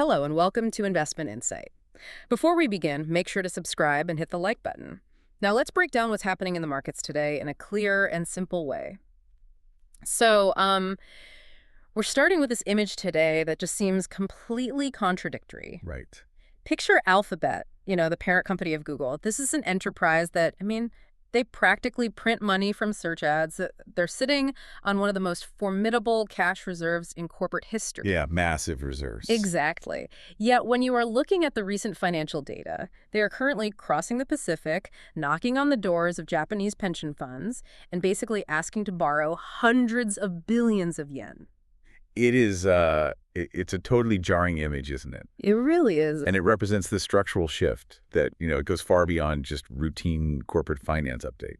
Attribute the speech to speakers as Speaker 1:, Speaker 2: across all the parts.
Speaker 1: Hello and welcome to Investment Insight. Before we begin, make sure to subscribe and hit the like button. Now let's break down what's happening in the markets today in a clear and simple way. So, we're starting with this image today that just seems completely contradictory.
Speaker 2: Right.
Speaker 1: Picture Alphabet, the parent company of Google. This is an enterprise that, they practically print money from search ads. They're sitting on one of the most formidable cash reserves in corporate history.
Speaker 2: Yeah, massive reserves.
Speaker 1: Exactly. Yet when you are looking at the recent financial data, they are currently crossing the Pacific, knocking on the doors of Japanese pension funds, and basically asking to borrow hundreds of billions of yen.
Speaker 2: It is, it's a totally jarring image, isn't it?
Speaker 1: It really is.
Speaker 2: And it represents the structural shift that, it goes far beyond just routine corporate finance update.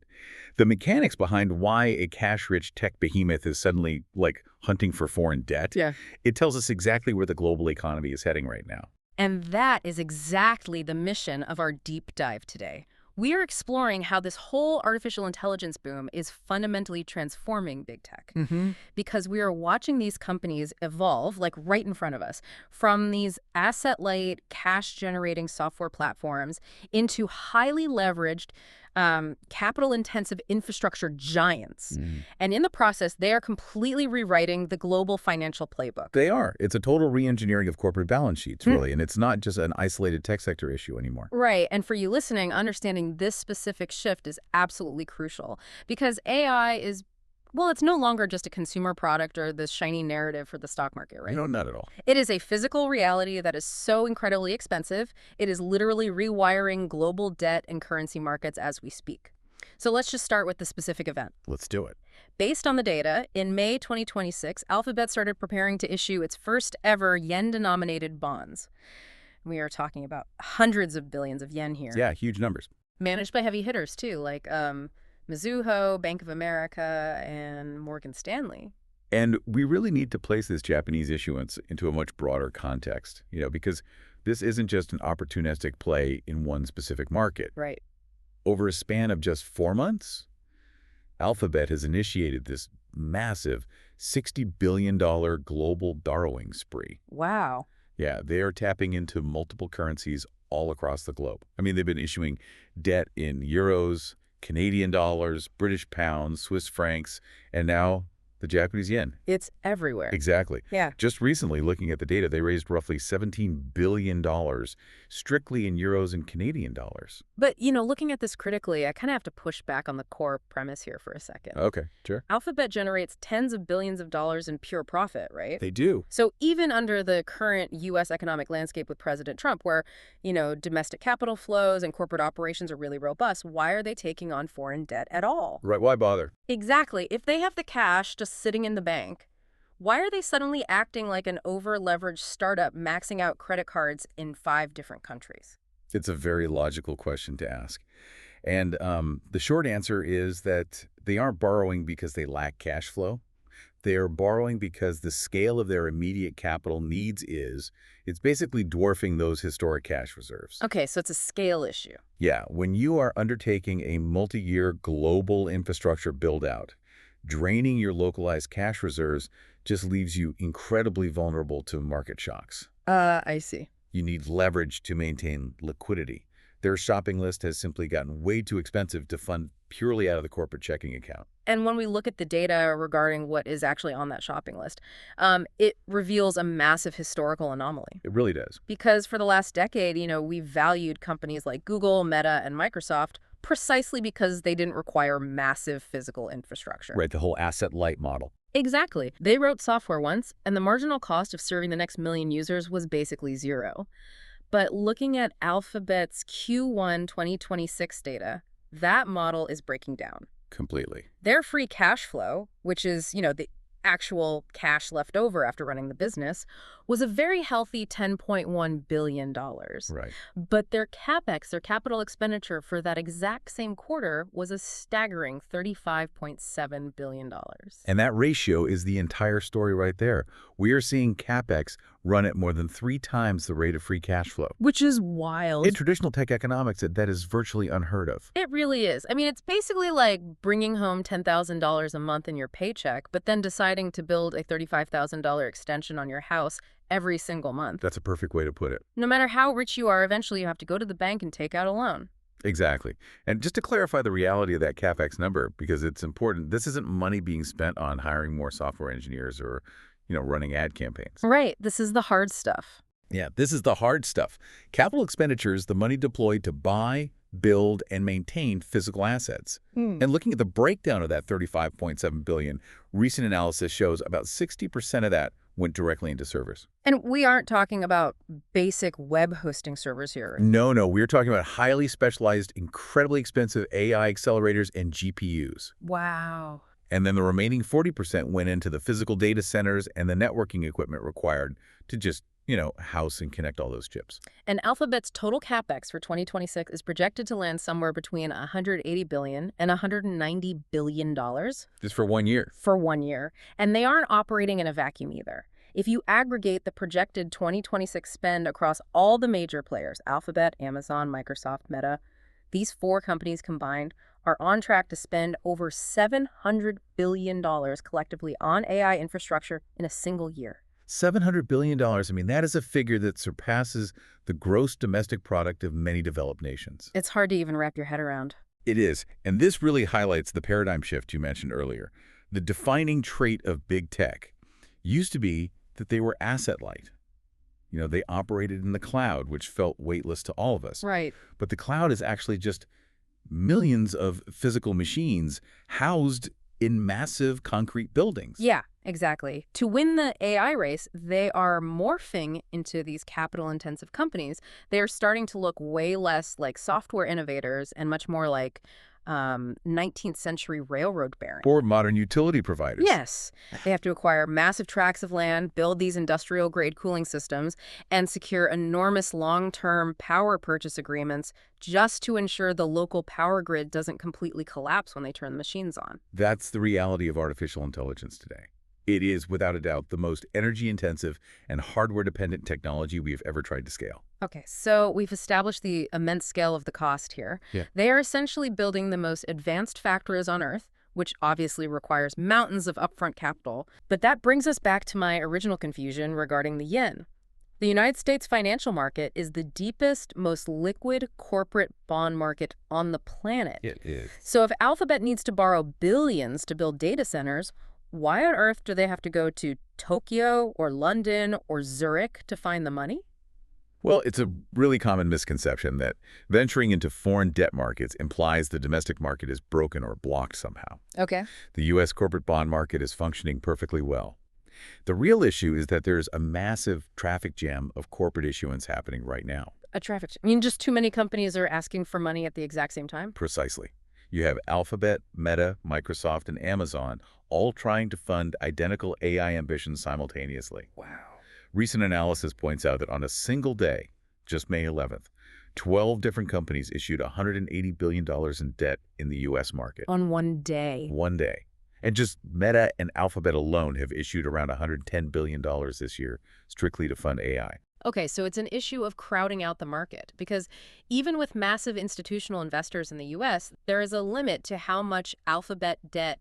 Speaker 2: The mechanics behind why a cash-rich tech behemoth is suddenly, hunting for foreign debt, it tells us exactly where the global economy is heading right now.
Speaker 1: And that is exactly the mission of our deep dive today. We are exploring how this whole artificial intelligence boom is fundamentally transforming big tech. Because we are watching these companies evolve, right in front of us, from these asset-light, cash-generating software platforms into highly leveraged, capital-intensive infrastructure giants. And in the process, they are completely rewriting the global financial playbook.
Speaker 2: They are. It's a total re-engineering of corporate balance sheets, really, and it's not just an isolated tech sector issue anymore.
Speaker 1: Right, and for you listening, understanding this specific shift is absolutely crucial because AI is, it's no longer just a consumer product or this shiny narrative for the stock market, right?
Speaker 2: No, not at all.
Speaker 1: It is a physical reality that is so incredibly expensive, it is literally rewiring global debt and currency markets as we speak. So let's just start with the specific event.
Speaker 2: Let's do it.
Speaker 1: Based on the data, in May 2026, Alphabet started preparing to issue its first ever yen-denominated bonds. We are talking about hundreds of billions of yen here.
Speaker 2: Yeah, huge numbers.
Speaker 1: Managed by heavy hitters, too, like Mizuho, Bank of America, and Morgan Stanley.
Speaker 2: And we really need to place this Japanese issuance into a much broader context, because this isn't just an opportunistic play in one specific market.
Speaker 1: Right.
Speaker 2: Over a span of just 4 months, Alphabet has initiated this massive $60 billion global borrowing spree.
Speaker 1: Wow.
Speaker 2: Yeah, they are tapping into multiple currencies all across the globe. They've been issuing debt in euros, Canadian dollars, British pounds, Swiss francs, and now the Japanese yen.
Speaker 1: It's everywhere.
Speaker 2: Exactly.
Speaker 1: Yeah.
Speaker 2: Just recently, looking at the data, they raised roughly $17 billion strictly in euros and Canadian dollars.
Speaker 1: But, looking at this critically, I kind of have to push back on the core premise here for a second.
Speaker 2: Okay, sure.
Speaker 1: Alphabet generates tens of billions of dollars in pure profit, right?
Speaker 2: They do.
Speaker 1: So even under the current U.S. economic landscape with President Trump, where, domestic capital flows and corporate operations are really robust, why are they taking on foreign debt at all?
Speaker 2: Right, why bother?
Speaker 1: Exactly. If they have the cash just sitting in the bank, why are they suddenly acting like an over-leveraged startup maxing out credit cards in 5 different countries?
Speaker 2: It's a very logical question to ask. And the short answer is that they aren't borrowing because they lack cash flow. They are borrowing because the scale of their immediate capital needs it's basically dwarfing those historic cash reserves.
Speaker 1: Okay, so it's a scale issue.
Speaker 2: Yeah, when you are undertaking a multi-year global infrastructure build-out, draining your localized cash reserves just leaves you incredibly vulnerable to market shocks.
Speaker 1: I see.
Speaker 2: You need leverage to maintain liquidity. Their shopping list has simply gotten way too expensive to fund purely out of the corporate checking account.
Speaker 1: And when we look at the data regarding what is actually on that shopping list, it reveals a massive historical anomaly.
Speaker 2: It really does.
Speaker 1: Because for the last decade, we've valued companies like Google, Meta, and Microsoft precisely because they didn't require massive physical infrastructure.
Speaker 2: Right, the whole asset-light model.
Speaker 1: Exactly. They wrote software once, and the marginal cost of serving the next million users was basically zero. But looking at Alphabet's Q1 2026 data, that model is breaking down.
Speaker 2: Completely.
Speaker 1: Their free cash flow, which is, the actual cash left over after running the business, was a very healthy $10.1 billion.
Speaker 2: Right.
Speaker 1: But their CapEx, their capital expenditure for that exact same quarter, was a staggering $35.7 billion.
Speaker 2: And that ratio is the entire story right there. We are seeing CapEx run at more than 3 times the rate of free cash flow.
Speaker 1: Which is wild.
Speaker 2: In traditional tech economics, that is virtually unheard of.
Speaker 1: It really is. It's basically like bringing home $10,000 a month in your paycheck, but then deciding deciding to build a $35,000 extension on your house every single month.
Speaker 2: That's a perfect way to put it.
Speaker 1: No matter how rich you are, eventually you have to go to the bank and take out a loan.
Speaker 2: Exactly. And just to clarify the reality of that CapEx number, because it's important, this isn't money being spent on hiring more software engineers or, running ad campaigns.
Speaker 1: Right. This is the hard stuff.
Speaker 2: Yeah, this is the hard stuff. Capital expenditures, the money deployed to buy, build, and maintain physical assets. And looking at the breakdown of that $35.7 billion, recent analysis shows about 60% of that went directly into servers.
Speaker 1: And we aren't talking about basic web hosting servers here.
Speaker 2: No, we're talking about highly specialized, incredibly expensive AI accelerators and GPUs.
Speaker 1: Wow.
Speaker 2: And then the remaining 40% went into the physical data centers and the networking equipment required to just, house and connect all those chips.
Speaker 1: And Alphabet's total capex for 2026 is projected to land somewhere between $180 billion and $190 billion.
Speaker 2: Just for 1 year.
Speaker 1: For 1 year. And they aren't operating in a vacuum either. If you aggregate the projected 2026 spend across all the major players, Alphabet, Amazon, Microsoft, Meta, these 4 companies combined are on track to spend over $700 billion collectively on AI infrastructure in a single year.
Speaker 2: $700 billion, I mean, that is a figure that surpasses the gross domestic product of many developed nations.
Speaker 1: It's hard to even wrap your head around.
Speaker 2: It is, and this really highlights the paradigm shift you mentioned earlier. The defining trait of big tech used to be that they were asset light. They operated in the cloud, which felt weightless to all of us.
Speaker 1: Right.
Speaker 2: But the cloud is actually just millions of physical machines housed in massive concrete buildings.
Speaker 1: Yeah, exactly. To win the AI race, they are morphing into these capital-intensive companies. They are starting to look way less like software innovators and much more like 19th century railroad barons.
Speaker 2: Or modern utility providers.
Speaker 1: Yes. They have to acquire massive tracts of land, build these industrial-grade cooling systems, and secure enormous long-term power purchase agreements just to ensure the local power grid doesn't completely collapse when they turn the machines on.
Speaker 2: That's the reality of artificial intelligence today. It is, without a doubt, the most energy-intensive and hardware-dependent technology we have ever tried to scale.
Speaker 1: Okay, so we've established the immense scale of the cost here.
Speaker 2: Yeah.
Speaker 1: They are essentially building the most advanced factories on Earth, which obviously requires mountains of upfront capital. But that brings us back to my original confusion regarding the yen. The United States financial market is the deepest, most liquid corporate bond market on the planet.
Speaker 2: It is.
Speaker 1: So if Alphabet needs to borrow billions to build data centers, why on earth do they have to go to Tokyo or London or Zurich to find the money?
Speaker 2: Well, it's a really common misconception that venturing into foreign debt markets implies the domestic market is broken or blocked somehow.
Speaker 1: Okay.
Speaker 2: The U.S. corporate bond market is functioning perfectly well. The real issue is that there's a massive traffic jam of corporate issuance happening right now.
Speaker 1: Just too many companies are asking for money at the exact same time?
Speaker 2: Precisely. You have Alphabet, Meta, Microsoft, and Amazon all trying to fund identical AI ambitions simultaneously.
Speaker 1: Wow.
Speaker 2: Recent analysis points out that on a single day, just May 11th, 12 different companies issued $180 billion in debt in the U.S. market.
Speaker 1: On one day.
Speaker 2: One day. And just Meta and Alphabet alone have issued around $110 billion this year strictly to fund AI.
Speaker 1: Okay, so it's an issue of crowding out the market, because even with massive institutional investors in the U.S., there is a limit to how much Alphabet debt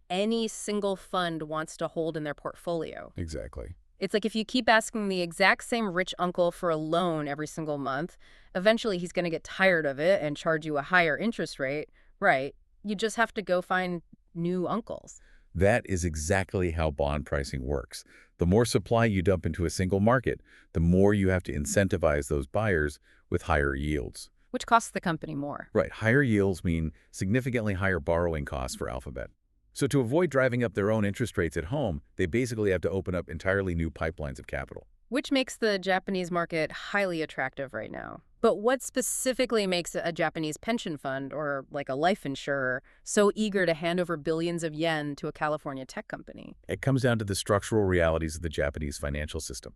Speaker 1: any single fund wants to hold in their portfolio.
Speaker 2: Exactly.
Speaker 1: It's like if you keep asking the exact same rich uncle for a loan every single month, eventually he's going to get tired of it and charge you a higher interest rate. Right. You just have to go find new uncles.
Speaker 2: That is exactly how bond pricing works. The more supply you dump into a single market, the more you have to incentivize those buyers with higher yields.
Speaker 1: Which costs the company more.
Speaker 2: Right. Higher yields mean significantly higher borrowing costs for Alphabet. So to avoid driving up their own interest rates at home, they basically have to open up entirely new pipelines of capital.
Speaker 1: Which makes the Japanese market highly attractive right now. But what specifically makes a Japanese pension fund or like a life insurer so eager to hand over billions of yen to a California tech company?
Speaker 2: It comes down to the structural realities of the Japanese financial system.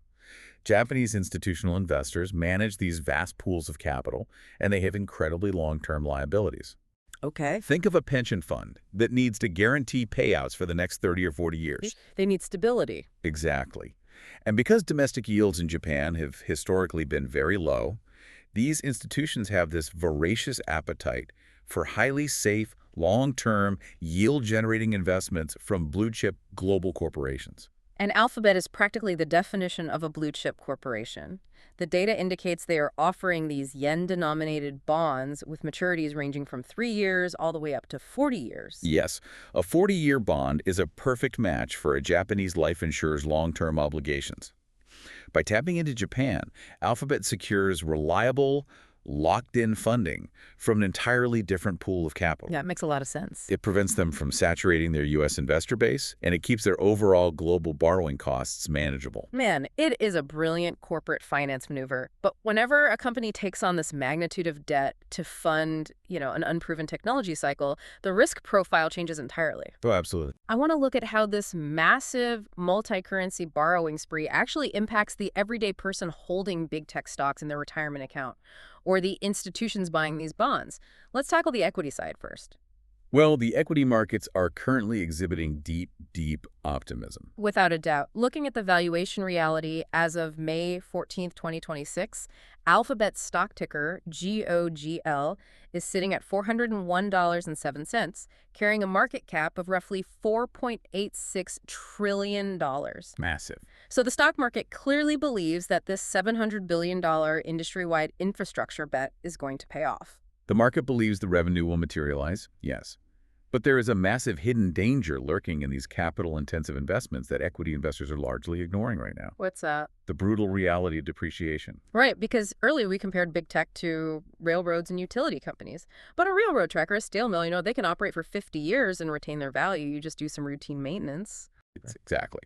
Speaker 2: Japanese institutional investors manage these vast pools of capital, and they have incredibly long-term liabilities.
Speaker 1: Okay.
Speaker 2: Think of a pension fund that needs to guarantee payouts for the next 30 or 40 years.
Speaker 1: They need stability.
Speaker 2: Exactly. And because domestic yields in Japan have historically been very low, these institutions have this voracious appetite for highly safe, long-term, yield-generating investments from blue-chip global corporations.
Speaker 1: And Alphabet is practically the definition of a blue chip corporation. The data indicates they are offering these yen-denominated bonds with maturities ranging from 3 years all the way up to 40 years.
Speaker 2: Yes, a 40-year bond is a perfect match for a Japanese life insurer's long-term obligations. By tapping into Japan, Alphabet secures reliable, locked-in funding from an entirely different pool of capital.
Speaker 1: Yeah, it makes a lot of sense.
Speaker 2: It prevents them from saturating their U.S. investor base, and it keeps their overall global borrowing costs manageable.
Speaker 1: Man, it is a brilliant corporate finance maneuver. But whenever a company takes on this magnitude of debt to fund, an unproven technology cycle, the risk profile changes entirely.
Speaker 2: Oh, absolutely.
Speaker 1: I want to look at how this massive multi-currency borrowing spree actually impacts the everyday person holding big tech stocks in their retirement account, or the institutions buying these bonds. Let's tackle the equity side first.
Speaker 2: Well, the equity markets are currently exhibiting deep, deep optimism.
Speaker 1: Without a doubt, looking at the valuation reality as of May 14th, 2026, Alphabet's stock ticker, GOGL, is sitting at $401.07, carrying a market cap of roughly $4.86 trillion.
Speaker 2: Massive.
Speaker 1: So the stock market clearly believes that this $700 billion industry-wide infrastructure bet is going to pay off.
Speaker 2: The market believes the revenue will materialize, yes. But there is a massive hidden danger lurking in these capital-intensive investments that equity investors are largely ignoring right now.
Speaker 1: What's that?
Speaker 2: The brutal reality of depreciation.
Speaker 1: Right, because earlier we compared big tech to railroads and utility companies. But a railroad track or a steel mill, they can operate for 50 years and retain their value. You just do some routine maintenance.
Speaker 2: Exactly.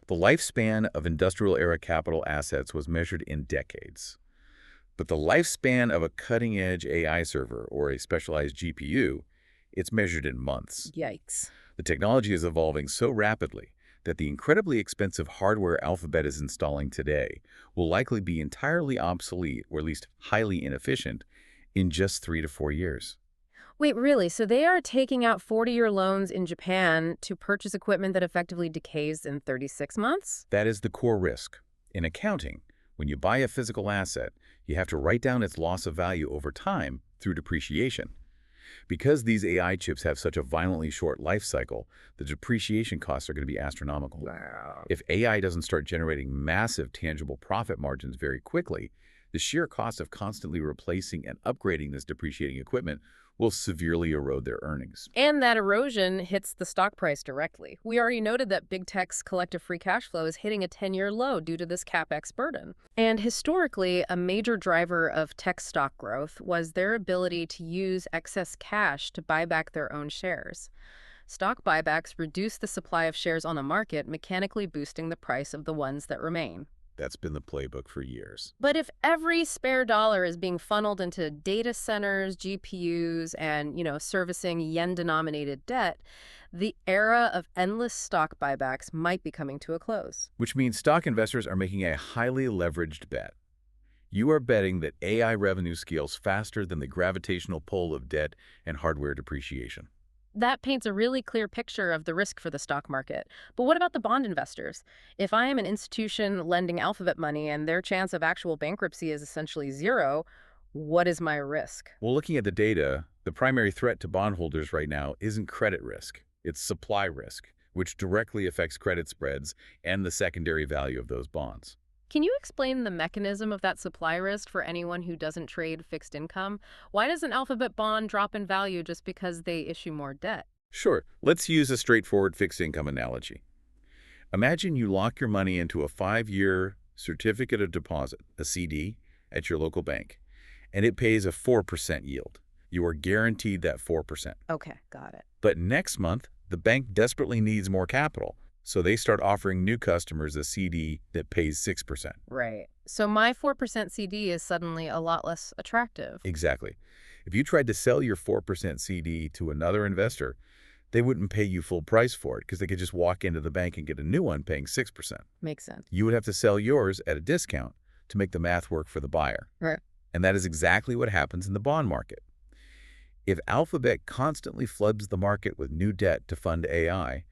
Speaker 2: The lifespan of industrial-era capital assets was measured in decades. But the lifespan of a cutting-edge AI server or a specialized GPU, it's measured in months.
Speaker 1: Yikes.
Speaker 2: The technology is evolving so rapidly that the incredibly expensive hardware Alphabet is installing today will likely be entirely obsolete or at least highly inefficient in just 3 to 4 years.
Speaker 1: Wait, really? So they are taking out 40-year loans in Japan to purchase equipment that effectively decays in 36 months?
Speaker 2: That is the core risk. In accounting, when you buy a physical asset, you have to write down its loss of value over time through depreciation. Because these AI chips have such a violently short life cycle, the depreciation costs are going to be astronomical.
Speaker 1: Wow.
Speaker 2: If AI doesn't start generating massive tangible profit margins very quickly, the sheer cost of constantly replacing and upgrading this depreciating equipment will severely erode their earnings.
Speaker 1: And that erosion hits the stock price directly. We already noted that big tech's collective free cash flow is hitting a 10-year low due to this CapEx burden. And historically, a major driver of tech stock growth was their ability to use excess cash to buy back their own shares. Stock buybacks reduce the supply of shares on the market, mechanically boosting the price of the ones that remain.
Speaker 2: That's been the playbook for years.
Speaker 1: But if every spare dollar is being funneled into data centers, GPUs, and, servicing yen-denominated debt, the era of endless stock buybacks might be coming to a close.
Speaker 2: Which means stock investors are making a highly leveraged bet. You are betting that AI revenue scales faster than the gravitational pull of debt and hardware depreciation.
Speaker 1: That paints a really clear picture of the risk for the stock market. But what about the bond investors? If I am an institution lending Alphabet money and their chance of actual bankruptcy is essentially zero, what is my risk?
Speaker 2: Well, looking at the data, the primary threat to bondholders right now isn't credit risk. It's supply risk, which directly affects credit spreads and the secondary value of those bonds.
Speaker 1: Can you explain the mechanism of that supply risk for anyone who doesn't trade fixed income? Why does an Alphabet bond drop in value just because they issue more debt?
Speaker 2: Sure, let's use a straightforward fixed income analogy. Imagine you lock your money into a 5-year certificate of deposit, a CD, at your local bank, and it pays a 4% yield. You are guaranteed that 4%.
Speaker 1: Okay, got it.
Speaker 2: But next month, the bank desperately needs more capital. So they start offering new customers a CD that pays 6%.
Speaker 1: Right. So my 4% CD is suddenly a lot less attractive.
Speaker 2: Exactly. If you tried to sell your 4% CD to another investor, they wouldn't pay you full price for it because they could just walk into the bank and get a new one paying 6%.
Speaker 1: Makes sense.
Speaker 2: You would have to sell yours at a discount to make the math work for the buyer.
Speaker 1: Right.
Speaker 2: And that is exactly what happens in the bond market. If Alphabet constantly floods the market with new debt to fund AI,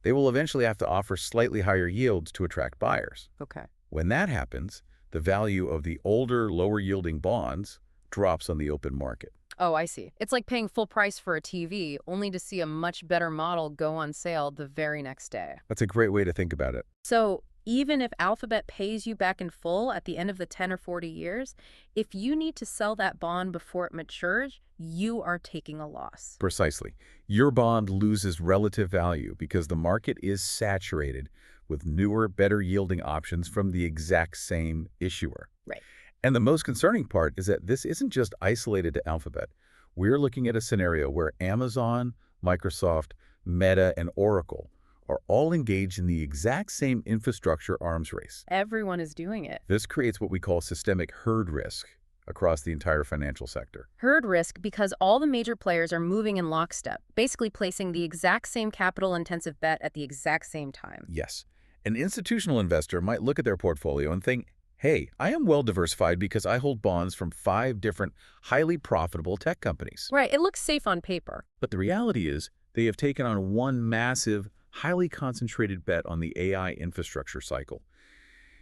Speaker 2: they will eventually have to offer slightly higher yields to attract buyers.
Speaker 1: Okay.
Speaker 2: When that happens, the value of the older, lower-yielding bonds drops on the open market.
Speaker 1: Oh, I see. It's like paying full price for a TV, only to see a much better model go on sale the very next day.
Speaker 2: That's a great way to think about it.
Speaker 1: So even if Alphabet pays you back in full at the end of the 10 or 40 years, if you need to sell that bond before it matures, you are taking a loss.
Speaker 2: Precisely. Your bond loses relative value because the market is saturated with newer, better yielding options from the exact same issuer.
Speaker 1: Right.
Speaker 2: And the most concerning part is that this isn't just isolated to Alphabet. We're looking at a scenario where Amazon, Microsoft, Meta, and Oracle are all engaged in the exact same infrastructure arms race.
Speaker 1: Everyone is doing it.
Speaker 2: This creates what we call systemic herd risk across the entire financial sector.
Speaker 1: Herd risk because all the major players are moving in lockstep, basically placing the exact same capital-intensive bet at the exact same time.
Speaker 2: Yes. An institutional investor might look at their portfolio and think, hey, I am well diversified because I hold bonds from 5 different highly profitable tech companies.
Speaker 1: Right, it looks safe on paper.
Speaker 2: But the reality is they have taken on one massive, highly concentrated bet on the AI infrastructure cycle.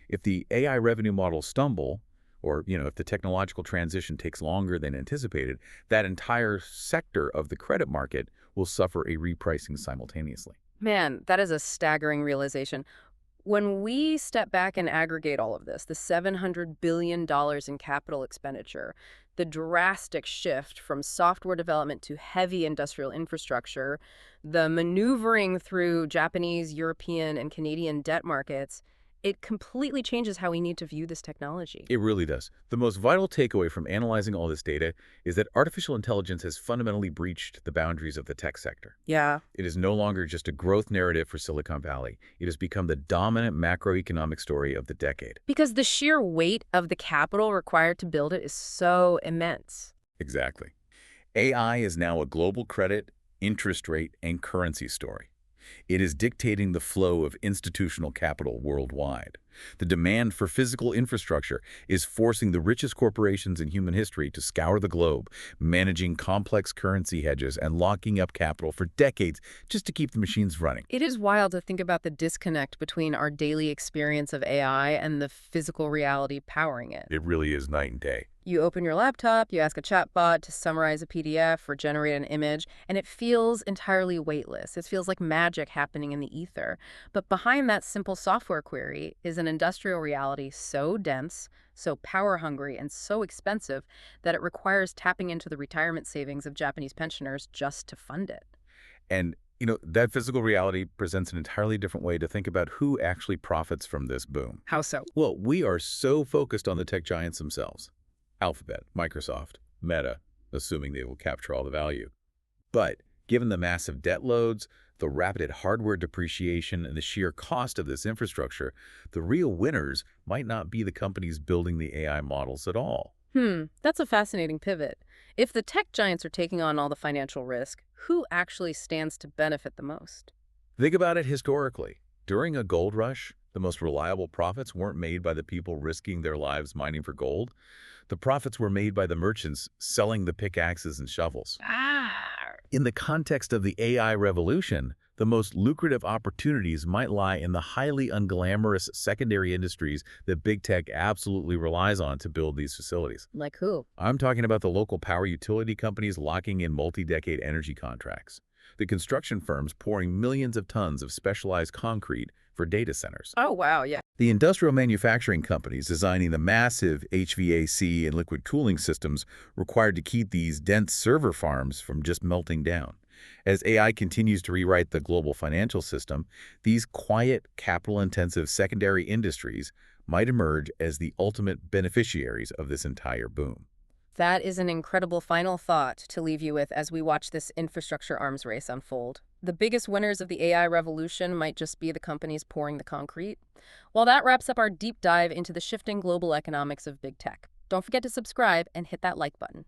Speaker 2: If the AI revenue models stumble, or if the technological transition takes longer than anticipated, that entire sector of the credit market will suffer a repricing simultaneously.
Speaker 1: Man, that is a staggering realization. When we step back and aggregate all of this, the $700 billion in capital expenditure, the drastic shift from software development to heavy industrial infrastructure, the maneuvering through Japanese, European, and Canadian debt markets, it completely changes how we need to view this technology.
Speaker 2: It really does. The most vital takeaway from analyzing all this data is that artificial intelligence has fundamentally breached the boundaries of the tech sector.
Speaker 1: Yeah.
Speaker 2: It is no longer just a growth narrative for Silicon Valley. It has become the dominant macroeconomic story of the decade.
Speaker 1: Because the sheer weight of the capital required to build it is so immense.
Speaker 2: Exactly. AI is now a global credit, interest rate, and currency story. It is dictating the flow of institutional capital worldwide. The demand for physical infrastructure is forcing the richest corporations in human history to scour the globe, managing complex currency hedges and locking up capital for decades just to keep the machines running.
Speaker 1: It is wild to think about the disconnect between our daily experience of AI and the physical reality powering it.
Speaker 2: It really is night and day.
Speaker 1: You open your laptop, you ask a chatbot to summarize a PDF or generate an image, and it feels entirely weightless. It feels like magic happening in the ether. But behind that simple software query is an industrial reality so dense, so power-hungry, and so expensive that it requires tapping into the retirement savings of Japanese pensioners just to fund it.
Speaker 2: And that physical reality presents an entirely different way to think about who actually profits from this boom.
Speaker 1: How so?
Speaker 2: Well, we are so focused on the tech giants themselves. Alphabet, Microsoft, Meta, assuming they will capture all the value. But given the massive debt loads, the rapid hardware depreciation, and the sheer cost of this infrastructure, the real winners might not be the companies building the AI models at all.
Speaker 1: That's a fascinating pivot. If the tech giants are taking on all the financial risk, who actually stands to benefit the most?
Speaker 2: Think about it historically. During a gold rush, the most reliable profits weren't made by the people risking their lives mining for gold. The profits were made by the merchants selling the pickaxes and shovels. In the context of the AI revolution, the most lucrative opportunities might lie in the highly unglamorous secondary industries that big tech absolutely relies on to build these facilities.
Speaker 1: Like who?
Speaker 2: I'm talking about the local power utility companies locking in multi-decade energy contracts, the construction firms pouring millions of tons of specialized concrete for data centers,
Speaker 1: Oh, wow, yeah.
Speaker 2: the industrial manufacturing companies designing the massive HVAC and liquid cooling systems required to keep these dense server farms from just melting down. As AI continues to rewrite the global financial system, these quiet, capital-intensive secondary industries might emerge as the ultimate beneficiaries of this entire boom.
Speaker 1: That is an incredible final thought to leave you with as we watch this infrastructure arms race unfold. The biggest winners of the AI revolution might just be the companies pouring the concrete. Well, that wraps up our deep dive into the shifting global economics of big tech. Don't forget to subscribe and hit that like button.